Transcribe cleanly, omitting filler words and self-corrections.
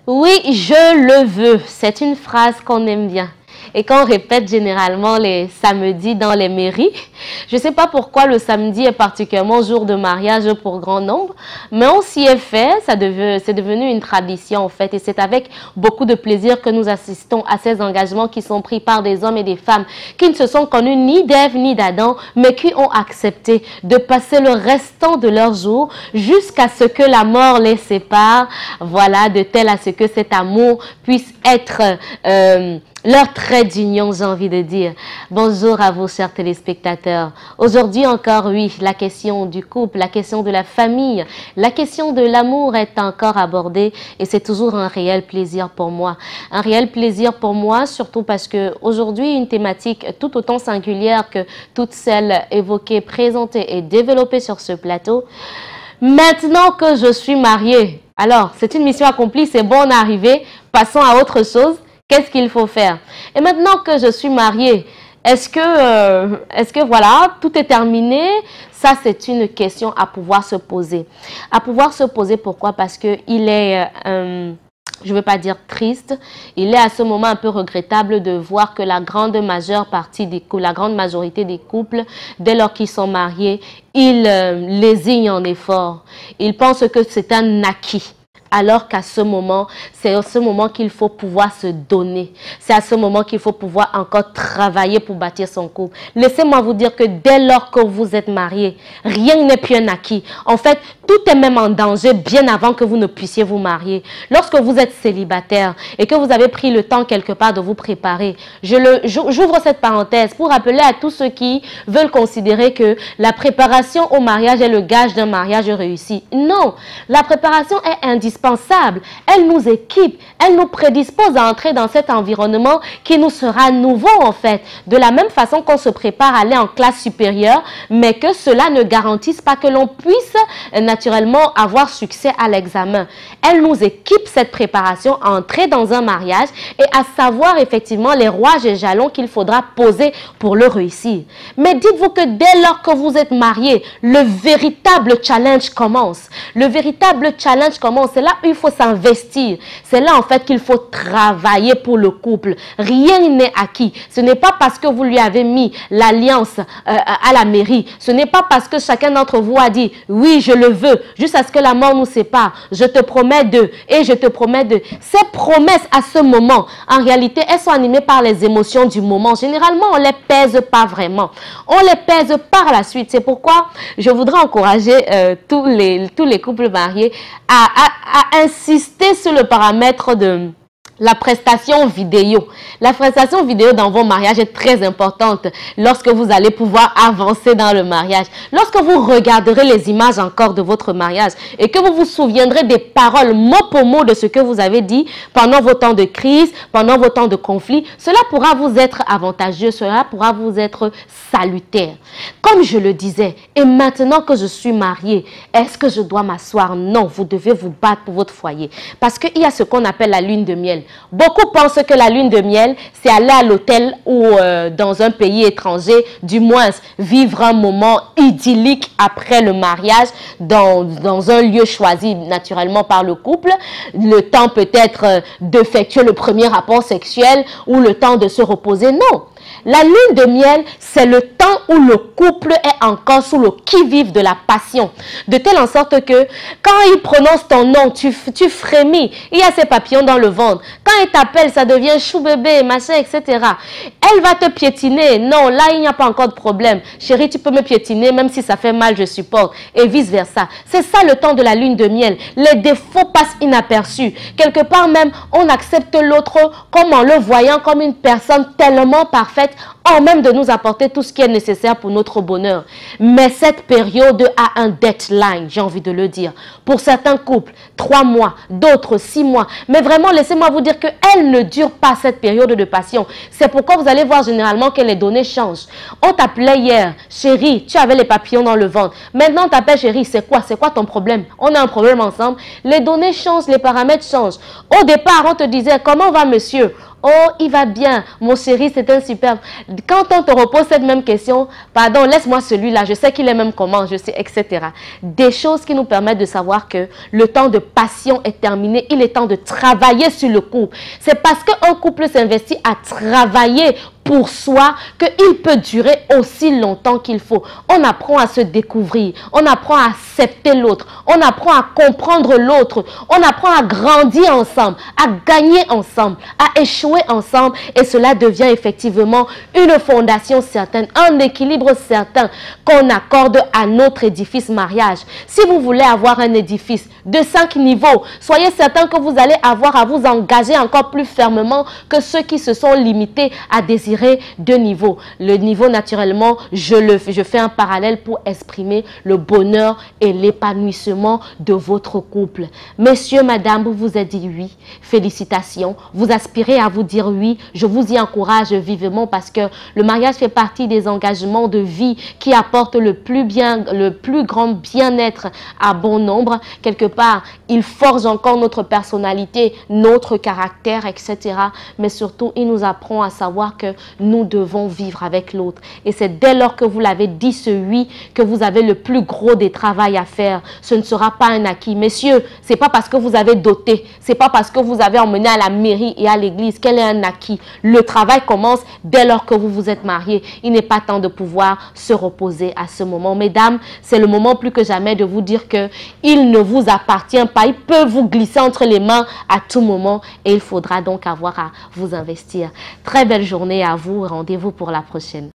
Oui, je le veux. C'est une phrase qu'on aime bien et qu'on répète généralement les samedis dans les mairies. Je ne sais pas pourquoi le samedi est particulièrement jour de mariage pour grand nombre, mais on s'y est fait, c'est devenu une tradition en fait, et c'est avec beaucoup de plaisir que nous assistons à ces engagements qui sont pris par des hommes et des femmes qui ne se sont connus ni d'Ève ni d'Adam, mais qui ont accepté de passer le restant de leur jour jusqu'à ce que la mort les sépare, voilà, de tel à ce que cet amour puisse être leur trait d'union, j'ai envie de dire. Bonjour à vous, chers téléspectateurs. Aujourd'hui encore, oui, la question du couple, la question de la famille, la question de l'amour est encore abordée et c'est toujours un réel plaisir pour moi. Un réel plaisir pour moi, surtout parce que aujourd'hui, une thématique tout autant singulière que toutes celles évoquées, présentées et développées sur ce plateau. Maintenant que je suis mariée, alors c'est une mission accomplie, c'est bon, on est arrivé, passons à autre chose. Qu'est-ce qu'il faut faire? Et maintenant que je suis mariée, est-ce que voilà, tout est terminé? Ça, c'est une question à pouvoir se poser. À pouvoir se poser, pourquoi? Parce qu'il est, je ne veux pas dire triste, il est à ce moment un peu regrettable de voir que la grande majorité des couples, dès lors qu'ils sont mariés, ils lésignent en effort. Ils pensent que c'est un acquis. Alors qu'à ce moment, c'est à ce moment qu'il faut pouvoir se donner. C'est à ce moment qu'il faut pouvoir encore travailler pour bâtir son couple. Laissez-moi vous dire que dès lors que vous êtes mariés, rien n'est plus un acquis. En fait, tout est même en danger bien avant que vous ne puissiez vous marier. Lorsque vous êtes célibataire et que vous avez pris le temps quelque part de vous préparer, j'ouvre cette parenthèse pour rappeler à tous ceux qui veulent considérer que la préparation au mariage est le gage d'un mariage réussi. Non, la préparation est indispensable. Elle nous équipe, elle nous prédispose à entrer dans cet environnement qui nous sera nouveau en fait. De la même façon qu'on se prépare à aller en classe supérieure, mais que cela ne garantisse pas que l'on puisse naturellement avoir succès à l'examen. Elle nous équipe cette préparation à entrer dans un mariage et à savoir effectivement les rouages et jalons qu'il faudra poser pour le réussir. Mais dites-vous que dès lors que vous êtes mariés, le véritable challenge commence. Le véritable challenge commence. C'est là où il faut s'investir. C'est là en fait qu'il faut travailler pour le couple. Rien n'est acquis. Ce n'est pas parce que vous lui avez mis l'alliance à la mairie. Ce n'est pas parce que chacun d'entre vous a dit « oui, je le veux » jusqu'à ce que la mort nous sépare. Je te promets de et je te promets de. Ces promesses à ce moment, en réalité, elles sont animées par les émotions du moment. Généralement, on ne les pèse pas vraiment. On les pèse par la suite. C'est pourquoi je voudrais encourager tous les couples mariés à insister sur le paramètre de la prestation vidéo. La prestation vidéo dans vos mariages est très importante lorsque vous allez pouvoir avancer dans le mariage. Lorsque vous regarderez les images encore de votre mariage et que vous vous souviendrez des paroles mot pour mot de ce que vous avez dit pendant vos temps de crise, pendant vos temps de conflit, cela pourra vous être avantageux, cela pourra vous être salutaire. Comme je le disais, et maintenant que je suis mariée, est-ce que je dois m'asseoir? Non, vous devez vous battre pour votre foyer. Parce qu'il y a ce qu'on appelle la lune de miel. Beaucoup pensent que la lune de miel, c'est aller à l'hôtel ou dans un pays étranger, du moins vivre un moment idyllique après le mariage dans un lieu choisi naturellement par le couple. Le temps peut-être d'effectuer le premier rapport sexuel ou le temps de se reposer. Non. La lune de miel, c'est le temps où le couple est encore sous le qui-vive de la passion. De telle en sorte que quand il prononce ton nom, tu frémis. Il y a ces papillons dans le ventre. Quand il t'appelle, ça devient chou bébé, machin, etc. Elle va te piétiner. Non, là, il n'y a pas encore de problème. Chérie, tu peux me piétiner, même si ça fait mal, je supporte. Et vice-versa. C'est ça le temps de la lune de miel. Les défauts passent inaperçus. Quelque part même, on accepte l'autre comme en le voyant comme une personne tellement parfaite, en même de nous apporter tout ce qui est nécessaire pour notre bonheur. Mais cette période a un deadline, j'ai envie de le dire. Pour certains couples, 3 mois, d'autres 6 mois. Mais vraiment, laissez-moi vous dire qu'elle ne dure pas cette période de passion. C'est pourquoi vous allez voir généralement que les données changent. On t'appelait hier, chérie, tu avais les papillons dans le ventre. Maintenant, on t'appelle chérie, c'est quoi? C'est quoi ton problème? On a un problème ensemble. Les données changent, les paramètres changent. Au départ, on te disait, comment va monsieur? Oh, il va bien, mon chéri, c'est un superbe. Quand on te repose cette même question, pardon, laisse-moi celui-là, je sais qu'il est même comment, je sais, etc. Des choses qui nous permettent de savoir que le temps de passion est terminé, il est temps de travailler sur le couple. C'est parce qu'un couple s'investit à travailler pour soi qu'il peut durer aussi longtemps qu'il faut. On apprend à se découvrir, on apprend à accepter l'autre, on apprend à comprendre l'autre, on apprend à grandir ensemble, à gagner ensemble, à échouer ensemble et cela devient effectivement une fondation certaine, un équilibre certain qu'on accorde à notre édifice mariage. Si vous voulez avoir un édifice de 5 niveaux, soyez certain que vous allez avoir à vous engager encore plus fermement que ceux qui se sont limités à désirer 2 niveaux. Le niveau naturellement, je fais un parallèle pour exprimer le bonheur et l'épanouissement de votre couple. Messieurs, madame, vous vous êtes dit oui, félicitations. Vous aspirez à vous dire oui, je vous y encourage vivement parce que le mariage fait partie des engagements de vie qui apportent le plus grand bien-être à bon nombre. Quelque part, il forge encore notre personnalité, notre caractère, etc. Mais surtout, il nous apprend à savoir que nous devons vivre avec l'autre. Et c'est dès lors que vous l'avez dit ce oui que vous avez le plus gros des travail à faire. Ce ne sera pas un acquis. Messieurs, c'est pas parce que vous avez doté, c'est pas parce que vous avez emmené à la mairie et à l'église qu'elle est un acquis. Le travail commence dès lors que vous vous êtes mariés. Il n'est pas temps de pouvoir se reposer à ce moment. Mesdames, c'est le moment plus que jamais de vous dire que il ne vous appartient pas. Il peut vous glisser entre les mains à tout moment et il faudra donc avoir à vous investir. Très belle journée à vous. Rendez-vous pour la prochaine.